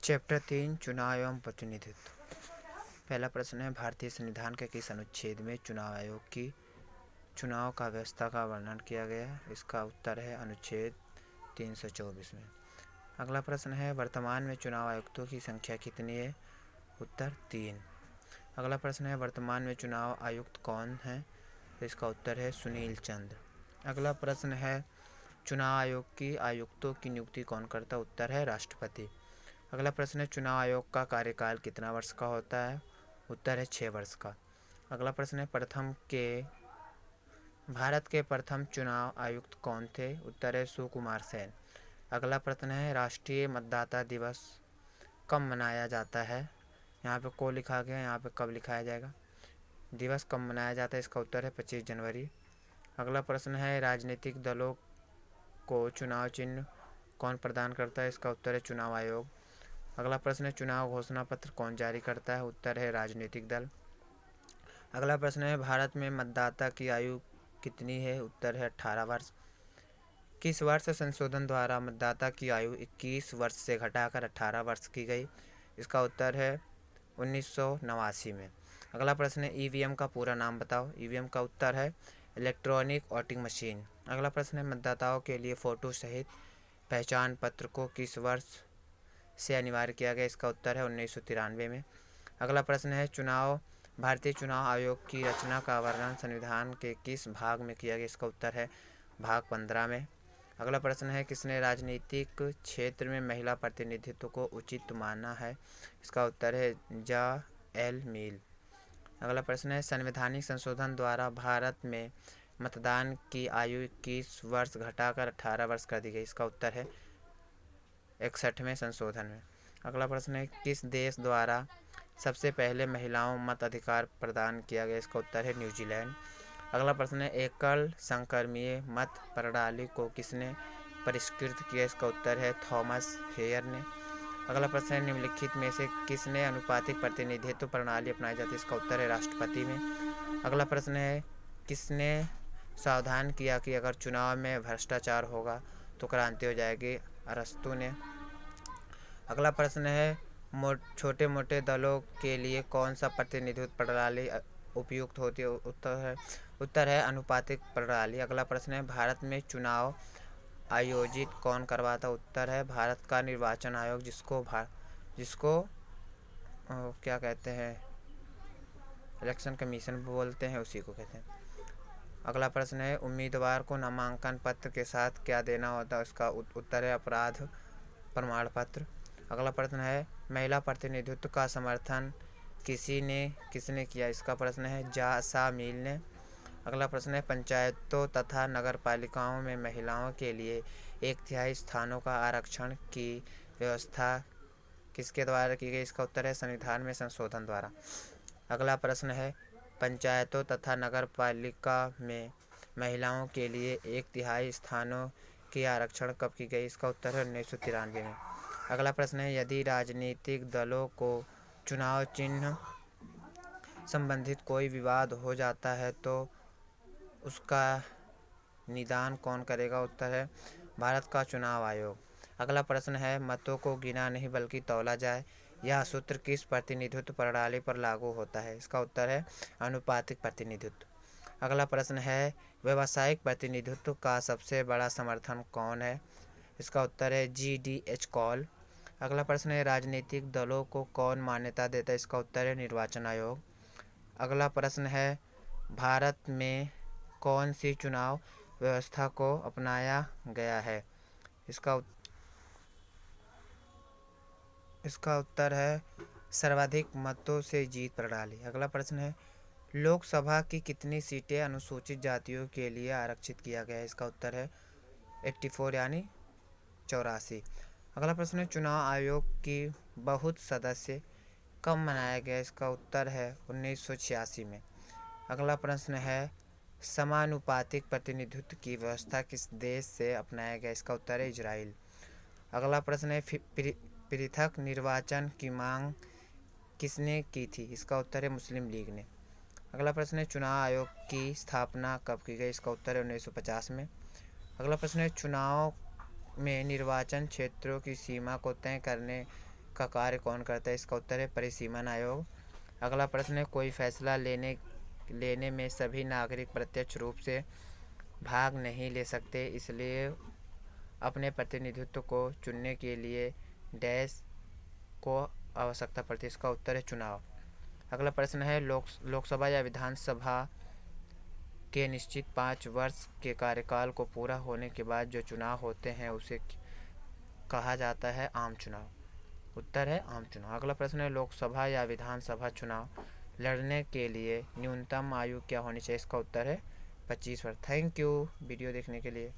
Chapter 3 चुनाव एवं प्रतिनिधित्व। पहला प्रश्न है, भारतीय संविधान के किस अनुच्छेद में चुनाव आयोग की चुनाव का व्यवस्था का वर्णन किया गया है? इसका उत्तर है अनुच्छेद 324 में। अगला प्रश्न है, वर्तमान में चुनाव आयुक्तों की संख्या कितनी है? उत्तर 3। अगला प्रश्न है, वर्तमान में चुनाव आयुक्त कौन है? इसका उत्तर है सुनील चंद्र। अगला प्रश्न है, चुनाव आयोग की आयुक्तों की नियुक्ति कौन करता? उत्तर है राष्ट्रपति। अगला प्रश्न है, चुनाव आयोग का कार्यकाल कितना वर्ष का होता है? उत्तर है 6 वर्ष का। अगला प्रश्न है, भारत के प्रथम चुनाव आयुक्त कौन थे? उत्तर है सुकुमार सेन। अगला प्रश्न है, राष्ट्रीय मतदाता दिवस कब मनाया जाता है? यहाँ पे को लिखा गया, यहाँ पे कब लिखाया जाएगा? दिवस कब मनाया जाता है? इसका उत्तर है 25 जनवरी। अगला प्रश्न है, राजनीतिक दलों को चुनाव चिन्ह कौन प्रदान करता है? इसका उत्तर है चुनाव आयोग। अगला प्रश्न है, चुनाव घोषणा पत्र कौन जारी करता है? उत्तर है राजनीतिक दल। अगला प्रश्न है, भारत में मतदाता की आयु कितनी है? उत्तर है 18 वर्ष। किस वर्ष संशोधन द्वारा मतदाता की आयु 21 वर्ष से घटाकर 18 वर्ष की गई? इसका उत्तर है 1989 में। अगला प्रश्न है, ईवीएम का पूरा नाम बताओ। ईवीएम का उत्तर है इलेक्ट्रॉनिक वोटिंग मशीन। अगला प्रश्न है, मतदाताओं के लिए फोटो सहित पहचान पत्र को किस वर्ष से अनिवार्य किया गया? इसका उत्तर है 1993 में। अगला प्रश्न है, भारतीय चुनाव आयोग की रचना का वर्णन संविधान के किस भाग में किया गया? इसका उत्तर है भाग 15 में। अगला प्रश्न है, किसने राजनीतिक क्षेत्र में महिला प्रतिनिधित्व को उचित माना है? इसका उत्तर है जा.एल. मील। अगला प्रश्न है, संवैधानिक संशोधन द्वारा भारत में मतदान की आयु 21 वर्ष घटाकर 18 वर्ष कर दी गई। इसका उत्तर है 61वें संशोधन में। अगला प्रश्न है, किस देश द्वारा सबसे पहले महिलाओं मत अधिकार प्रदान किया गया? इसका उत्तर है न्यूजीलैंड। अगला प्रश्न है, एकल संक्रमणीय मत प्रणाली को किसने परिष्कृत किया? इसका उत्तर है थॉमस हेयर ने। अगला प्रश्न है, निम्नलिखित में से किसने अनुपातिक प्रतिनिधित्व प्रणाली अपनाई जाती है? इसका उत्तर है राष्ट्रपति में। अगला प्रश्न है, किसने सावधान किया कि अगर चुनाव में भ्रष्टाचार होगा तो क्रांति हो जाएगी? अरस्तू ने। अगला प्रश्न है, छोटे मोटे दलों के लिए कौन सा प्रतिनिधित्व प्रणाली उपयुक्त होती है? उत्तर है अनुपातिक प्रणाली। अगला प्रश्न है, भारत में चुनाव आयोजित कौन करवाता? उत्तर है भारत का निर्वाचन आयोग, जिसको क्या कहते हैं, इलेक्शन कमीशन बोलते हैं, उसी को कहते हैं। अगला प्रश्न है, उम्मीदवार को नामांकन पत्र के साथ क्या देना होता है? उसका उत्तर है अपराध प्रमाण पत्र। अगला प्रश्न है, महिला प्रतिनिधित्व का समर्थन किसने किया? इसका प्रश्न है जा.सा. मील ने। अगला प्रश्न है, पंचायतों तथा नगरपालिकाओं में महिलाओं के लिए 1/3 स्थानों का आरक्षण की व्यवस्था किसके द्वारा की गई? इसका उत्तर है संविधान में संशोधन द्वारा। अगला प्रश्न है, पंचायतों तथा नगरपालिका में महिलाओं के लिए 1/3 स्थानों की आरक्षण कब की गई? इसका उत्तर है 1993 में। अगला प्रश्न है, यदि राजनीतिक दलों को चुनाव चिन्ह संबंधित कोई विवाद हो जाता है तो उसका निदान कौन करेगा? उत्तर है भारत का चुनाव आयोग। अगला प्रश्न है, मतों को गिना नहीं बल्कि तौला जाए, यह सूत्र किस प्रतिनिधित्व प्रणाली पर लागू होता है? इसका उत्तर है अनुपातिक प्रतिनिधित्व। अगला प्रश्न है, व्यावसायिक प्रतिनिधित्व का सबसे बड़ा समर्थन कौन है? इसका उत्तर है जी.डी.एच. कॉल। अगला प्रश्न है, राजनीतिक दलों को कौन मान्यता देता है? इसका उत्तर है निर्वाचन आयोग। अगला प्रश्न है, भारत में कौन सी चुनाव व्यवस्था को अपनाया गया है? इसका उत्तर है सर्वाधिक मतों से जीत प्रणाली। अगला प्रश्न है, लोकसभा की कितनी सीटें अनुसूचित जातियों के लिए आरक्षित किया गया है? इसका उत्तर है 84 यानी 84। अगला प्रश्न है, चुनाव आयोग की बहुत सदस्य कब मनाया गया? इसका उत्तर है 1986 में। अगला प्रश्न है, समानुपातिक प्रतिनिधित्व की व्यवस्था किस देश से अपनाया गया? इसका उत्तर है इजराइल। अगला प्रश्न है, पृथक निर्वाचन की मांग किसने की थी? इसका उत्तर है मुस्लिम लीग ने। अगला प्रश्न है, चुनाव आयोग की स्थापना कब की गई? इसका उत्तर है 1950 में। अगला प्रश्न है, चुनाव में निर्वाचन क्षेत्रों की सीमा को तय करने का कार्य कौन करता है? इसका उत्तर है परिसीमन आयोग। अगला प्रश्न है कोई फैसला लेने में सभी नागरिक प्रत्यक्ष रूप से भाग नहीं ले सकते, इसलिए अपने प्रतिनिधित्व को चुनने के लिए डैश को आवश्यकता पड़ती है। इसका उत्तर है चुनाव। अगला प्रश्न है लोकसभा या विधानसभा के निश्चित 5 वर्ष के कार्यकाल को पूरा होने के बाद जो चुनाव होते हैं उसे कहा जाता है आम चुनाव। उत्तर है आम चुनाव। अगला प्रश्न है लोकसभा या विधानसभा चुनाव लड़ने के लिए न्यूनतम आयु क्या होनी चाहिए? इसका उत्तर है 25 वर्ष। थैंक यू वीडियो देखने के लिए।